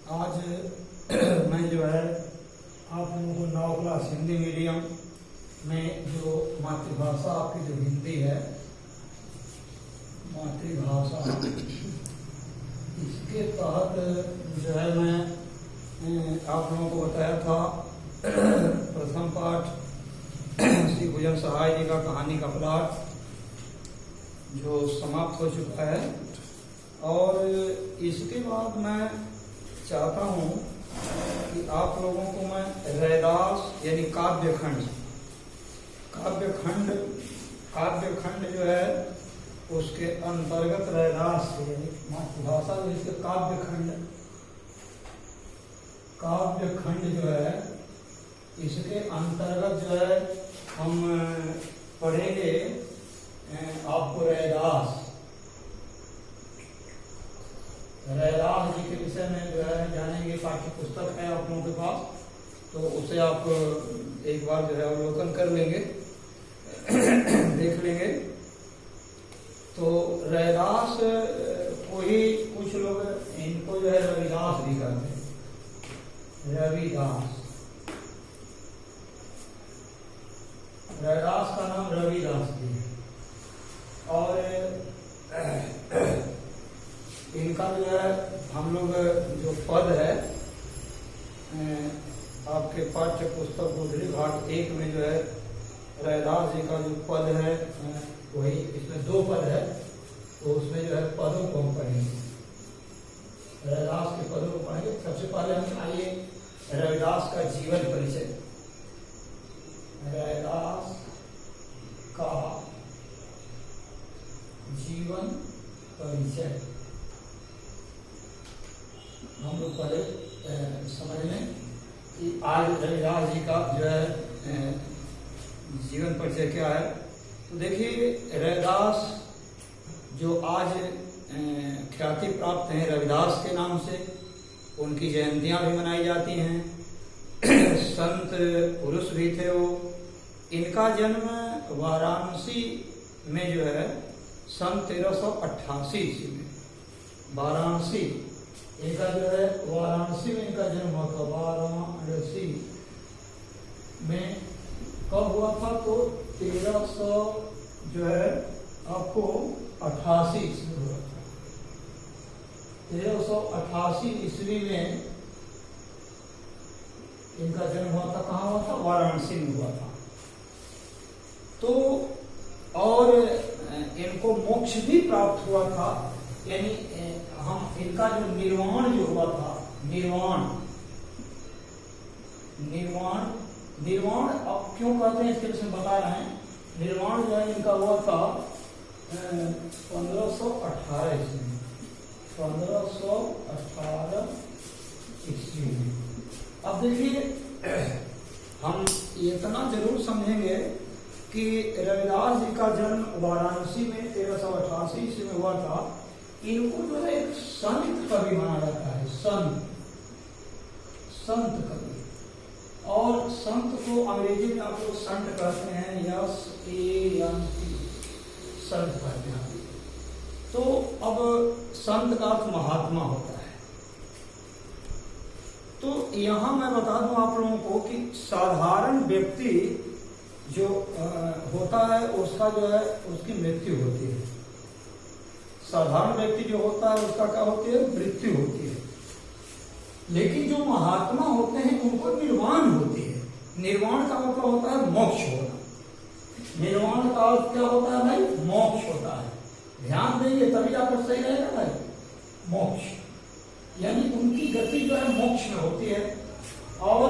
आज मैं जो है आप लोगों को 9 क्लास हिंदी मीडियम में जो मातृभाषा आपकी जो हिंदी है मातृभाषा, इसके तहत जो है मैं आप लोगों को बताया था प्रथम पाठ श्री भुजन सहाय जी का कहानी का पाठ जो समाप्त हो चुका है। और इसके बाद मैं चाहता हूँ कि आप लोगों को मैं रैदास यानी काव्यखंड जो है उसके अंतर्गत रैदास यानी मातृभाषा जो इसके काव्यखंड जो है इसके अंतर्गत जो है हम पढ़ेंगे आपको रैदास जी के विषय में जो है जानेंगे। पाठ्य पुस्तक है आप लोगों के पास, तो उसे आप एक बार जो है अवलोकन कर लेंगे देख लेंगे। तो रैदास को ही कुछ लोग इनको जो है रविदास भी कहते हैं। रैदास का नाम रविदास भी है। और इनका जो है हम लोग जो पद है आपके पाठ्य पुस्तक गोधरी घाट 1 में जो है रैदास जी का जो पद है वही इसमें 2 पद है, तो उसमें जो है पदों को हम पढ़ेंगे। रैदास के पदों को पढ़ेंगे। सबसे पहले हम आइए रविदास का जीवन परिचय। रैदास का जीवन परिचय हम लोग पहले समझ लें कि आज रविदास जी का जो है जीवन परिचय क्या है। तो देखिए रविदास जो आज ख्याति प्राप्त हैं रविदास के नाम से, उनकी जयंतियां भी मनाई जाती हैं। संत पुरुष भी थे वो। इनका जन्म वाराणसी में जो है सन 1388 ईस्वी में वाराणसी इनका जो है वाराणसी में इनका जन्म हुआ था। वाराणसी में कब हुआ था? तो 1300 जो है आपको 88 ईस्वी हुआ था। 1388 ईस्वी में इनका जन्म हुआ था। कहाँ हुआ था? वाराणसी में हुआ था। तो और इनको मोक्ष भी प्राप्त हुआ था, यानी हम इनका जो निर्वाण जो हुआ था, निर्वाण अब क्यों कहते हैं इसके विषय में बता रहे हैं। निर्वाण जो है इनका हुआ था 1518 ईस्वी में। 1518 ईस्वी में। अब देखिए हम इतना जरूर समझेंगे कि रविदास जी का जन्म वाराणसी में 1388 ईस्वी में हुआ था। इनको जो है एक संत कवि माना जाता है। संत कवि। और संत को अंग्रेजी में आप लोग संत कहते हैं, SANT संत कहते हैं। तो अब संत का अर्थ महात्मा होता है। तो यहां मैं बता दूं आप लोगों को कि साधारण व्यक्ति जो होता है उसका जो है उसकी मृत्यु होती है। साधारण व्यक्ति जो होता है उसका क्या होती है? मृत्यु होती है। लेकिन जो महात्मा होते हैं उनको निर्वाण होती है। निर्वाण का मतलब होता है मोक्ष होना। निर्वाण का अर्थ क्या होता है भाई? मोक्ष होता है। ध्यान देंगे तभी जाकर सही रहेगा भाई। मोक्ष यानी उनकी गति जो है मोक्ष में होती है। और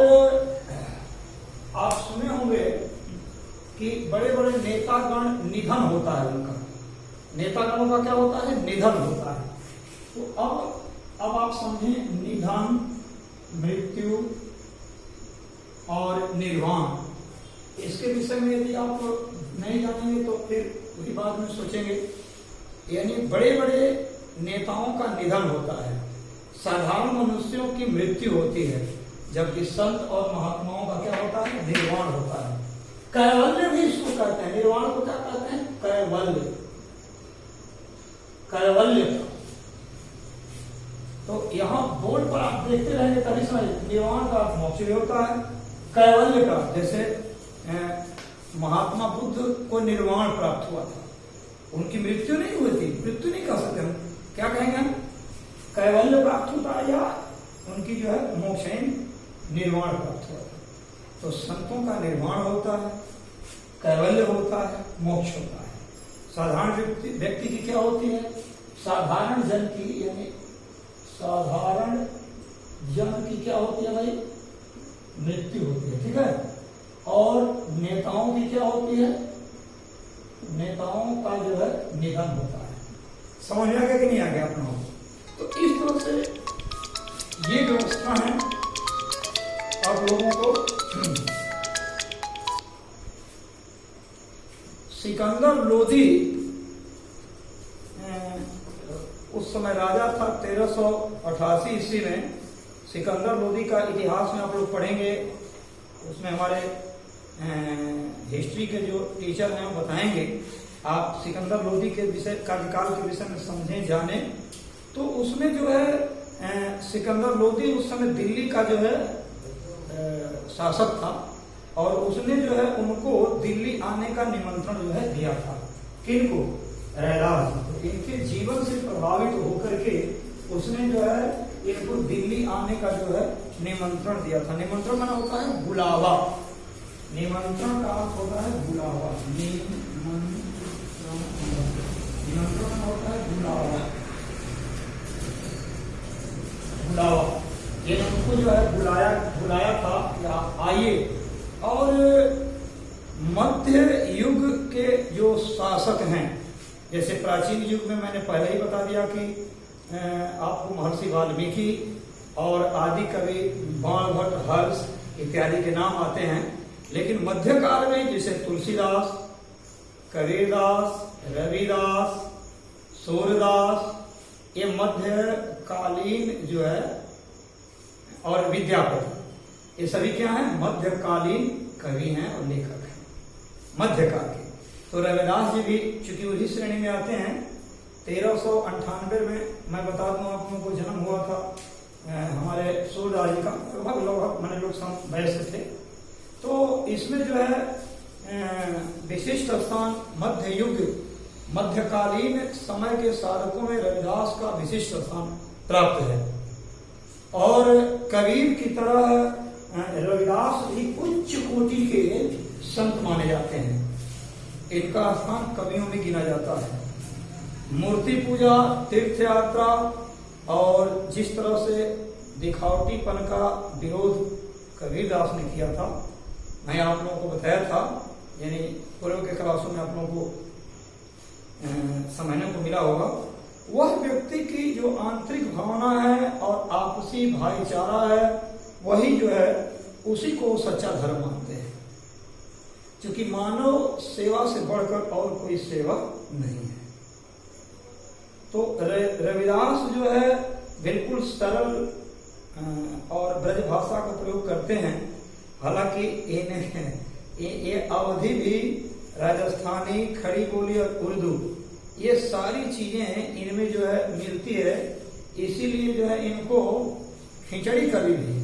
आप सुने होंगे कि बड़े बड़े नेतागण निधन होता है उनका। नेतागणों का क्या होता है? निधन होता है। तो अब आप समझें निधन, मृत्यु और निर्वाण। इसके विषय में यदि आप नहीं जानेंगे तो फिर उसी बात में सोचेंगे। यानी बड़े बड़े नेताओं का निधन होता है, साधारण मनुष्यों की मृत्यु होती है, जबकि संत और महात्माओं का क्या होता है? निर्वाण होता है। कैवल्य भी इसको कहते हैं। निर्वाण को क्या कहते हैं? कैवल्य। तो यहाँ बोर्ड पर आप देखते रहेंगे तभी समझ। निर्वाण का अर्थ मोक्ष भी होता है, कैवल्य का, जैसे महात्मा बुद्ध को निर्वाण प्राप्त हुआ था, उनकी मृत्यु नहीं हुई थी, मृत्यु नहीं कह सकते हम, क्या कहेंगे हम, कैवल्य प्राप्त होता है या उनकी जो है मोक्ष निर्वाण प्राप्त हुआ था। तो संतों का निर्वाण होता है, कैवल्य होता है, मोक्ष होता है। साधारण व्यक्ति की क्या होती है, साधारण जन की, यानी साधारण जन की क्या होती है भाई, मृत्यु होती है, ठीक है। और नेताओं की क्या होती है, नेताओं का जो है निधन होता है। समझ में आ गया कि नहीं आ गया अपना? तो इस तरह से ये व्यवस्था है आप लोगों को। सिकंदर लोधी उस समय राजा था 1388 ईस्वी में। सिकंदर लोधी का इतिहास में आप लोग पढ़ेंगे, उसमें हमारे हिस्ट्री के जो टीचर हैं वो बताएंगे। आप सिकंदर लोधी के विषय, कार्यकाल के विषय में समझें, जाने। तो उसमें जो है सिकंदर लोधी उस समय दिल्ली का जो है शासक था, और उसने जो है उनको दिल्ली आने का निमंत्रण जो है दिया था। किनको? रैदास। तो इनके जीवन से प्रभावित होकर के उसने जो है इनको दिल्ली आने का जो है निमंत्रण दिया था। निमंत्रण माना होता है बुलावा, निमंत्रण का अर्थ होता है बुलावा, निमंत्रण होता है बुलावा, बुलावा। ये उनको जो है बुलाया था या आइए। और मध्य युग के जो शासक हैं, जैसे प्राचीन युग में मैंने पहले ही बता दिया कि आपको महर्षि वाल्मीकि और आदि कवि बाणभट्ट, हर्ष इत्यादि के नाम आते हैं। लेकिन मध्यकाल में जैसे तुलसीदास, कबीरदास, रविदास, सूरदास, ये मध्यकालीन जो है, और विद्यापति, ये सभी क्या हैं? मध्यकालीन कवि हैं और लेखक हैं, मध्यकाल के। तो रविदास जी भी चूंकि उसी श्रेणी में आते हैं। 1398 में मैं बता दूं आप लोगों को जन्म हुआ था हमारे सूरदास जी का, लगभग मैंने लोग वैसे थे। तो इसमें जो है विशिष्ट स्थान मध्य युग, मध्यकालीन समय के साधकों में रविदास का विशिष्ट स्थान प्राप्त है। और कबीर की तरह रविदास भी उच्च कोटि के संत माने जाते हैं। इनका स्थान कवियों में गिना जाता है। मूर्ति पूजा, तीर्थ यात्रा और जिस तरह से दिखावटीपन का विरोध कबीरदास ने किया था, मैं आप लोगों को बताया था, यानी पूर्व के क्लासों में आप लोगों को समझने को मिला होगा। वह व्यक्ति की जो आंतरिक भावना है और आपसी भाईचारा है, वही जो है उसी को सच्चा धर्म मानते हैं। क्योंकि मानव सेवा से बढ़कर और कोई सेवा नहीं है। तो रविदास जो है बिल्कुल सरल और ब्रज भाषा का प्रयोग करते हैं। हालांकि ये अवधि भी राजस्थानी, खड़ी बोली और उर्दू, ये सारी चीजें इनमें जो है मिलती है। इसीलिए जो है इनको खिचड़ी कवि भी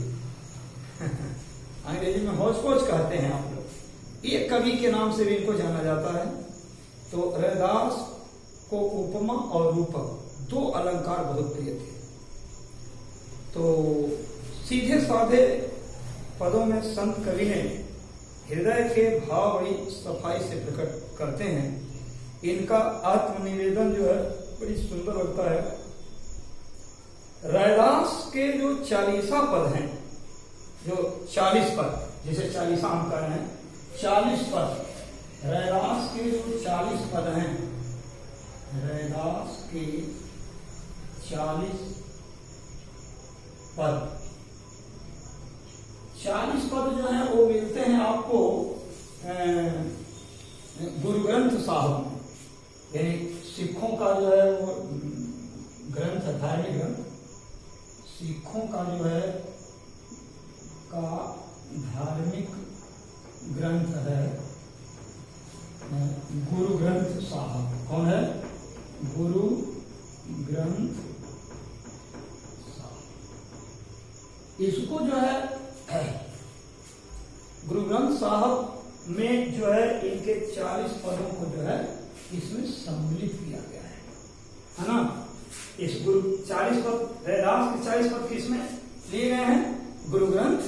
अंग्रेजी में हौच पौच कहते हैं आप लोग। ये कवि के नाम से भी इनको जाना जाता है। तो रविदास को उपमा और रूपक दो अलंकार बहुत प्रिय थे। तो सीधे साधे पदों में संत कवि ने हृदय के भाव बड़ी सफाई से प्रकट करते हैं। इनका आत्मनिवेदन जो है बड़ी सुंदर लगता है। रैदास के जो 40 पद हैं, जो 40 पद, जैसे 40 हम कर रहे हैं, 40 पद, रैदास के जो 40 पद हैं, रैदास के 40 पद, 40 पद जो है वो मिलते हैं आपको गुरु ग्रंथ साहब में, यानी सिखों का जो है वो ग्रंथ, धार्मिक ग्रंथ, सिखों का जो है का धार्मिक ग्रंथ है गुरु ग्रंथ साहब। कौन है? गुरु ग्रंथ इसको जो है गुरु ग्रंथ साहब में जो है इनके 40 पदों को जो है इसमें सम्मिलित किया गया है ना। इस गुरु 40 पद रैदास के 40 पद किसमें लिए गए हैं? गुरु ग्रंथ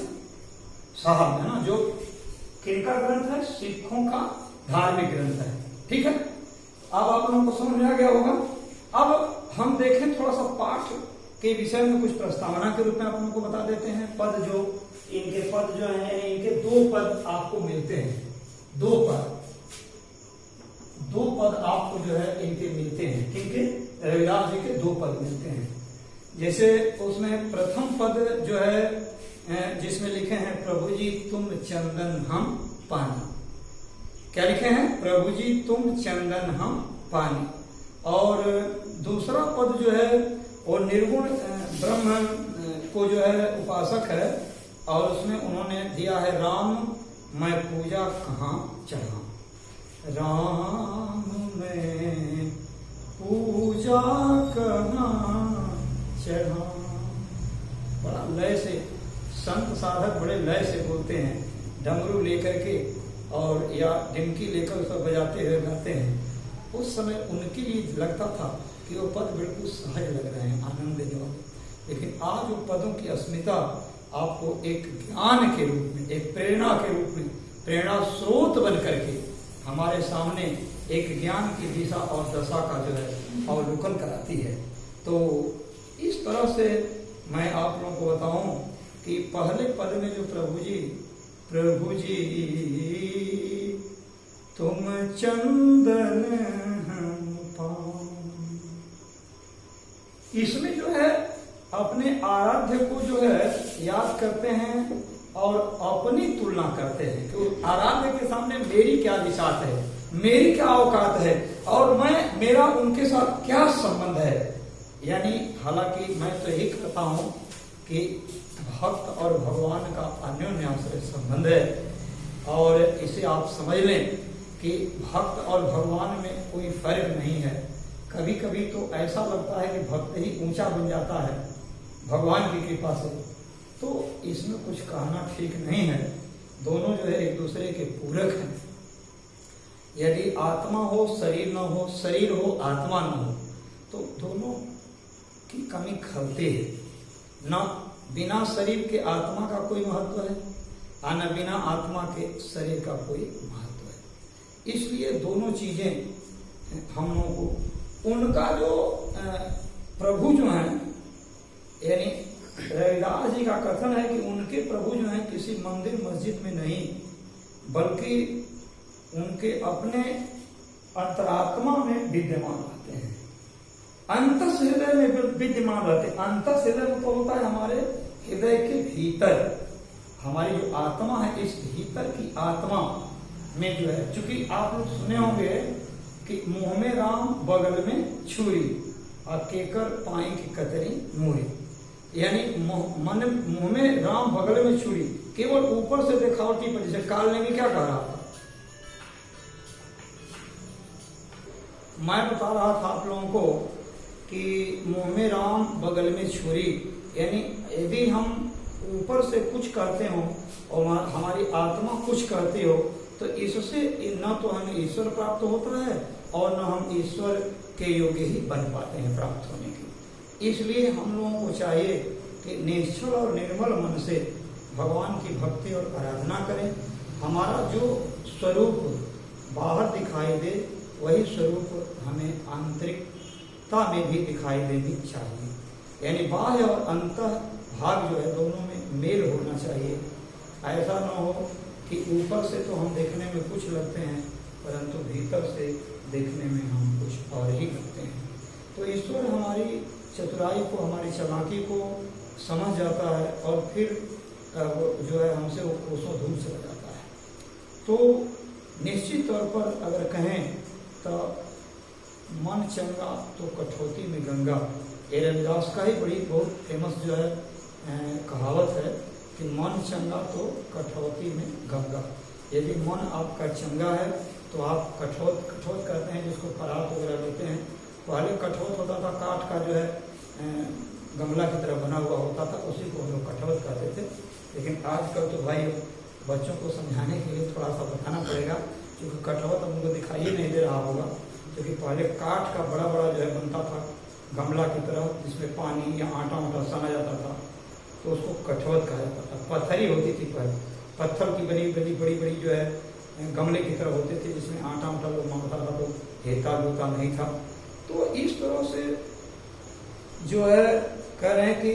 साहब है ना, जो किनका ग्रंथ है? सिखों का धार्मिक ग्रंथ है। ठीक है, अब आप लोगों को समझ में आ गया होगा। अब हम देखें थोड़ा सा पाठ के विषय में कुछ प्रस्तावना के रूप में आप लोगों को बता देते हैं। पद जो है इनके 2 पद आपको मिलते हैं। 2 पद आपको जो है इनके मिलते हैं। किनके? रविदास जी के 2 पद मिलते हैं। जैसे उसमें प्रथम पद जो है जिसमें लिखे हैं प्रभु जी तुम चंदन हम पानी। क्या लिखे हैं? प्रभु जी तुम चंदन हम पानी। और दूसरा पद जो है वो निर्गुण ब्रह्म को जो है उपासक है, और उसमें उन्होंने दिया है राम मैं पूजा कहाँ चढ़ा। राम मैं पूजा कहाँ चढ़ा। बड़ा लय से संत साधक बड़े लय से बोलते हैं, डमरू लेकर के और या डिमकी लेकर उसको बजाते हुए गाते हैं। उस समय उनके लिए लगता था कि वो पद बिल्कुल सहज लग रहे हैं, आनंद देने वाले। लेकिन आज वो पदों की अस्मिता आपको एक ज्ञान के रूप में, एक प्रेरणा के रूप में, प्रेरणा स्रोत बन करके हमारे सामने एक ज्ञान की दिशा और दशा का जो है अवलोकन कराती है। तो इस तरह से मैं आप लोगों को बताऊं कि पहले पद में जो प्रभु जी तुम चंदन हम पानी, इसमें जो है अपने आराध्य को जो है याद करते हैं और अपनी तुलना करते हैं कि आराध्य के सामने मेरी क्या दिशात है, मेरी क्या औकात है, और मेरा उनके साथ क्या संबंध है। यानी हालांकि मैं तो यही कहता हूं कि भक्त और भगवान का अन्योन्याश्रय संबंध है, और इसे आप समझ लें कि भक्त और भगवान में कोई फर्क नहीं है। कभी कभी तो ऐसा लगता है कि भक्त ही ऊंचा बन जाता है भगवान की कृपा से, तो इसमें कुछ कहना ठीक नहीं है। दोनों जो है एक दूसरे के पूरक हैं। यदि आत्मा हो शरीर न हो, शरीर हो आत्मा न हो, तो दोनों की कमी खलती है। न बिना शरीर के आत्मा का कोई महत्व है, और न बिना आत्मा के शरीर का कोई महत्व है। इसलिए दोनों चीजें हम लोगों को, उनका जो प्रभु जो है, यानी रविदास जी का कथन है कि उनके प्रभु जो है किसी मंदिर मस्जिद में नहीं, बल्कि उनके अपने अंतरात्मा में विद्यमान रहते हैं, अंतस हृदय में विद्यमान रहते हैं। अंतस हृदय में तो होता है हमारे हृदय के भीतर, हमारी जो आत्मा है, इस भीतर की आत्मा में जो है, चूंकि आप लोग सुने होंगे कि मुंह में राम बगल में छुरी और केकर पाई की कतरी मूरी, यानी मुंह में राम बगल में छुरी, केवल ऊपर से दिखावटी पर। जैसे काल ने क्या कह रहा था, मैं बता रहा था आप लोगों को कि मुंह में राम बगल में छुरी, यानी यदि हम ऊपर से कुछ करते हो और हमारी आत्मा कुछ करती हो, तो इससे न तो हमें ईश्वर प्राप्त होता है और न हम ईश्वर के योग्य ही बन पाते हैं प्राप्त होने की। इसलिए हम लोगों को चाहिए कि निश्चल और निर्मल मन से भगवान की भक्ति और आराधना करें। हमारा जो स्वरूप बाहर दिखाई दे, वही स्वरूप हमें आंतरिकता में भी दिखाई देनी चाहिए। यानी बाह्य और अंतः भाग जो है दोनों में मेल होना चाहिए। ऐसा न हो कि ऊपर से तो हम देखने में कुछ लगते हैं, परंतु भीतर से देखने में हम कुछ और ही लगते हैं। तो ईश्वर हमारी चतुराई को, हमारी चालाकी को समझ जाता है और फिर जो है हमसे वो कोसों दूर चला जाता है। तो निश्चित तौर पर अगर कहें तो मन चंगा तो कठौती में गंगा, ये रविदास का ही बड़ी बहुत फेमस जो है कहावत है कि मन चंगा तो कठौती में गंगा। यदि मन आपका चंगा है तो आप कठौत करते हैं, जिसको परात वगैरह लेते हैं। पहले कठौत होता था, काठ का जो है गमला की तरह बना हुआ होता था, उसी को हम लोग कठौत कहते आजकल तो भाई बच्चों को समझाने के लिए थोड़ा सा बताना पड़ेगा, क्योंकि कटवत अब उनको दिखाई नहीं दे रहा होगा, क्योंकि पहले काठ का बड़ा बड़ा जो है बनता था गमला की तरह, जिसमें पानी या आटा वाटा सना जाता था, तो उसको कटवत कहा जाता था। पत्थरी होती थी पहले, पत्थर की बनी बड़ी बड़ी बड़ी जो है गमले की तरह होते थे, जिसमें आटा वाटा लोग मांगता था, तो हेता लूता नहीं था। तो इस तरह से जो है कह रहे हैं कि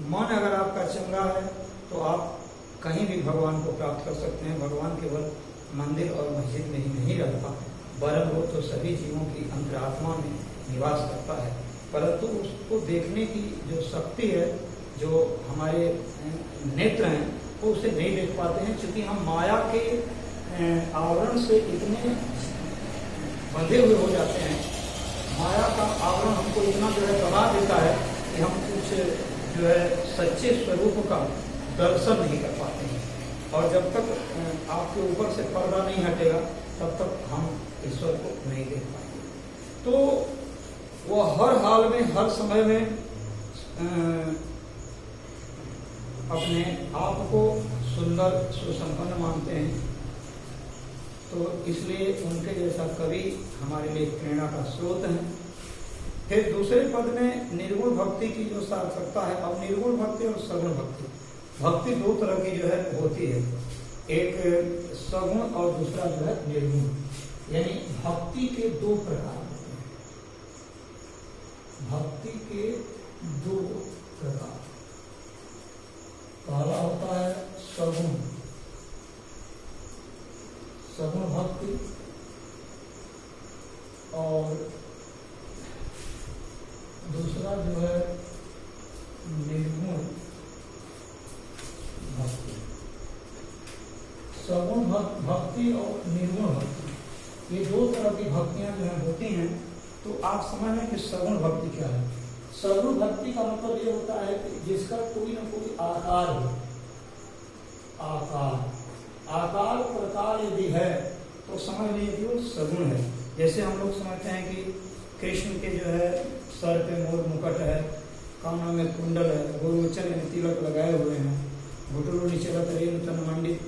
मन अगर आपका चंगा है तो आप कहीं भी भगवान को प्राप्त कर सकते हैं। भगवान केवल मंदिर और मस्जिद में ही नहीं रहता, वरन वो तो सभी जीवों की अंतरात्मा में निवास करता है, परंतु उसको देखने की जो शक्ति है, जो हमारे नेत्र हैं, वो उसे नहीं देख पाते हैं, क्योंकि हम माया के आवरण से इतने बंधे हुए हो जाते हैं। माया का आवरण हमको इतना जो है दबा देता है कि हम कुछ जो है सच्चे स्वरूप का दर्शन नहीं कर पाते हैं। और जब तक आपके ऊपर से पर्दा नहीं हटेगा, तब तक हम ईश्वर को नहीं देख पाएंगे। तो वो हर हाल में, हर समय में अपने आप को सुंदर सुसंपन्न मानते हैं, तो इसलिए उनके जैसा कवि हमारे लिए प्रेरणा का स्रोत है। फिर दूसरे पद में निर्गुण भक्ति की जो सार्थकता है। अब निर्गुण भक्ति और सगुण भक्ति, भक्ति दो तरह की जो है होती है, एक सगुण और दूसरा जो है निर्गुण, यानी भक्ति के दो प्रकार होते हैं। भक्ति के दो प्रकार, पहला होता है सगुण, सगुण भक्ति, और दूसरा जो है निर्गुण भक्ति। सगुण भक्ति और निर्गुण भक्ति, ये दो तरह की भक्तियां जो है होती हैं। तो आप समझ लें कि सगुण भक्ति क्या है। सगुण भक्ति का मतलब ये होता है कि जिसका कोई ना कोई आकार हो, आकार प्रकार यदि है तो समझ लीजिए कि वो सगुण है। जैसे हम लोग समझते हैं कि कृष्ण के जो है सर पे मोर मुकुट है, कानों में कुंडल है, गोरोचन में तिलक लगाए हुए हैं, घुटनों नीचे रेणु तन मंडित,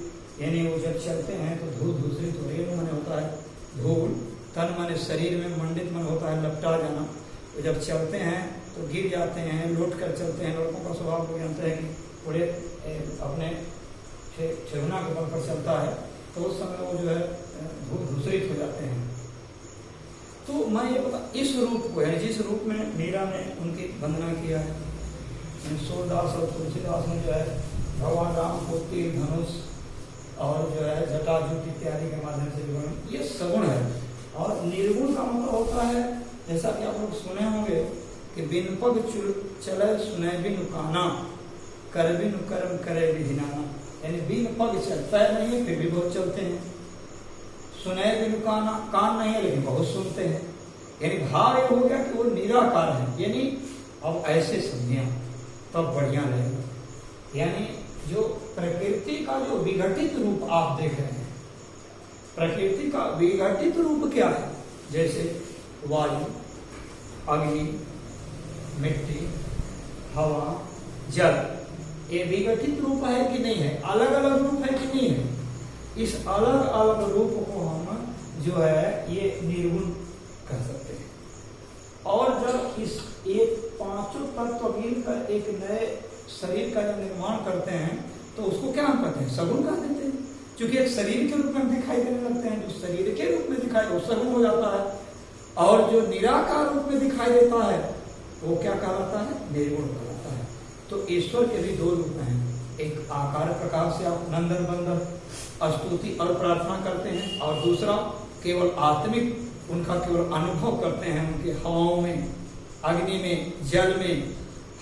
यानी वो जब चलते हैं तो धूल दूसरित, रेणु मन होता है धूल, तन माने शरीर में, मंडित मन होता है लपटा जाना। तो जब चलते हैं तो गिर जाते हैं, लौट कर चलते हैं। लड़कों का स्वभाव को जानते हैं कि थोड़े अपने ठेहुना के बल पर चलता है, तो उस समय वो जो है दूसरित हो जाते हैं। तो मैं ये बता, इस रूप को है जिस रूप में मीरा ने उनकी वंदना किया है, सूरदास और तुलसीदास ने जो है भगवान राम को तीर धनुष और जो है जटाजूट इत्यादि के माध्यम से जो है ये सगुण है। और निर्गुण का मतलब होता है, जैसा कि आप लोग सुने होंगे कि बिन पग चले सुने बिन काना, कर बिन कर्म करे विधिनाना, यानी बिन पग चल, पैर नहीं है फिर भी बहुत चलते हैं, सुने बिन काना, कान नहीं है लेकिन बहुत सुनते हैं। यानी भाव ये हो गया कि वो निराकार है, यानी अब ऐसे समझिए तब बढ़िया रहेगा। यानी जो प्रकृति का जो विघटित रूप आप देख रहे हैं, प्रकृति का विघटित रूप क्या है, जैसे वायु, अग्नि, मिट्टी, हवा, जल, ये विघटित रूप है कि नहीं है, अलग अलग रूप है कि नहीं है। इस अलग अलग रूप को हम जो है ये निर्गुण कर सकते हैं। और जब इस एक पांचों तत्व मिलकर एक नए शरीर का जब निर्माण करते हैं तो उसको क्या हम कहते हैं, सगुण कह देते हैं। क्योंकि एक शरीर के रूप में दिखाई देने लगते हैं, जो शरीर के रूप में दिखाई वो सगुण हो जाता है, और जो निराकार रूप में दिखाई देता है वो क्या कहलाता है, निर्गुण कहलाता है। तो ईश्वर के भी दो रूप हैं, एक आकार प्रकार से आप नंदन बंदन स्तुति और प्रार्थना करते हैं, और दूसरा केवल आत्मिक उनका केवल अनुभव करते हैं, उनके हवाओं में, अग्नि में, जल में,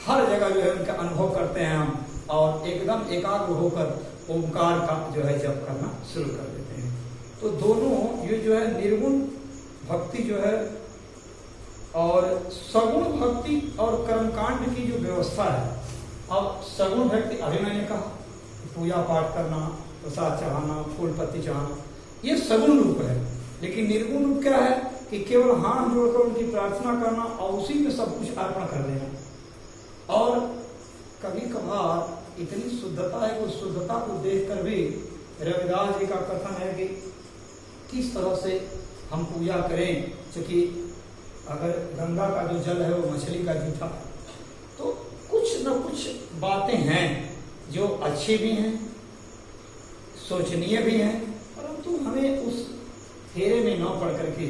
हर जगह जो है उनका अनुभव करते हैं हम, और एकदम एकाग्र होकर ओंकार का जो है जप करना शुरू कर देते हैं। तो दोनों ये जो है निर्गुण भक्ति जो है और सगुण भक्ति और कर्मकांड की जो व्यवस्था है। अब सगुण भक्ति अभी मैंने कहा पूजा पाठ करना, प्रसाद चढ़ाना, फूल पत्ती चढ़ाना, ये सगुण रूप है। लेकिन निर्गुण रूप क्या है कि केवल हाथ जोड़कर उनकी प्रार्थना करना और उसी में सब कुछ अर्पण कर देना। और कभी कभार इतनी शुद्धता है, उस शुद्धता को देखकर भी रविदास जी का कथन है कि किस तरह से हम पूजा करें, क्योंकि अगर गंगा का जो जल है वो मछली का जूठा है, तो कुछ न कुछ बातें हैं जो अच्छी भी हैं, सोचनीय भी हैं, परंतु हमें उस फेरे में न पड़ करके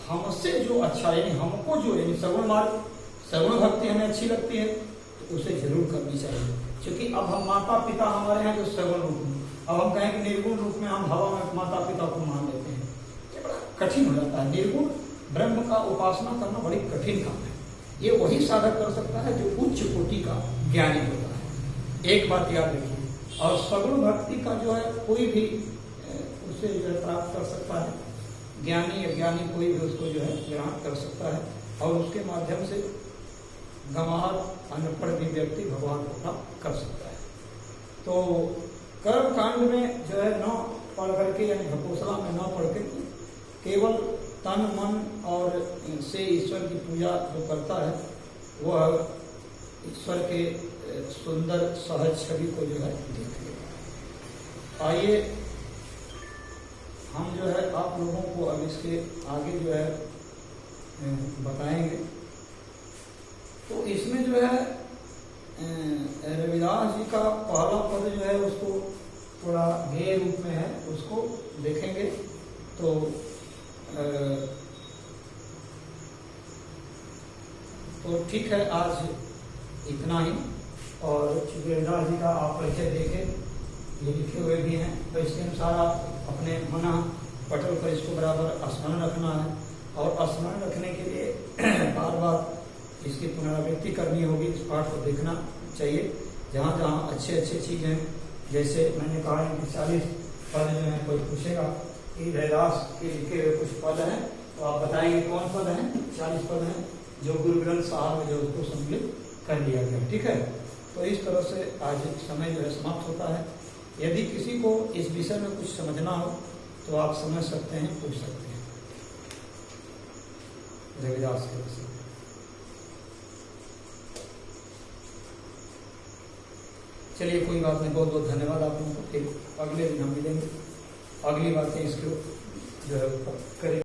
हमसे जो अच्छा, यानी हमको जो यानी सगुण मार्ग, सगुण भक्ति हमें अच्छी लगती है तो उसे जरूर करनी चाहिए। क्योंकि अब हम माता पिता हमारे हैं जो सगुण रूप में, अब हम कहें कि निर्गुण रूप में हम हवा में माता पिता को मान लेते हैं, ये बड़ा कठिन हो जाता है। निर्गुण ब्रह्म का उपासना करना बड़ी कठिन काम है। ये वही साधक कर सकता है जो उच्च कोटि का ज्ञानी होता है, एक बात याद रखिए। और सगुण भक्ति का जो है कोई भी उसे जो है प्राप्त कर सकता है, ज्ञानी अज्ञानी कोई भी उसको जो है ग्रहण कर सकता है, और उसके माध्यम से गंवार अनपढ़ भी व्यक्ति भगवान को प्राप्त कर सकता है। तो कर्म कांड में जो है न पढ़ करके, यानी घपोसला में न पढ़ करके केवल तन मन और से ईश्वर की पूजा जो करता है वह ईश्वर के सुंदर सहज छवि को जो है देख लेगा। आइए हम जो है आप लोगों को अब इसके आगे जो है बताएंगे। तो इसमें जो है रविदास जी का पहला पद जो है उसको थोड़ा गेय रूप में है, उसको देखेंगे। तो ठीक है, आज इतना ही। और चूंकि रविदास जी का आप परिचय देखें, ये लिखे हुए भी हैं, तो इसके अनुसार आप अपने मना पटल पर इसको बराबर स्मरण रखना है, और स्मरण रखने के लिए बार बार इसकी पुनरावृत्ति करनी होगी। इस पाठ को देखना चाहिए, जहाँ जहाँ अच्छे अच्छे चीज़ हैं। जैसे मैंने कहा है कि 40 पद जो है, कोई पूछेगा कि रविदास के लिखे हुए कुछ पद हैं, तो आप बताएंगे कौन पद हैं। 40 पद हैं जो गुरु ग्रंथ साहब में जो उसको सम्मिलित कर लिया गया। ठीक है, तो इस तरह से आज समय जो है समाप्त होता है। यदि किसी को इस विषय में कुछ समझना हो तो आप समझ सकते हैं, पूछ सकते हैं रविदास के विषय। चलिए, कोई बात नहीं, बहुत बहुत धन्यवाद आप लोगों को। फिर अगले दिन हम मिलेंगे, अगली बातें इसके जो है करेंगे।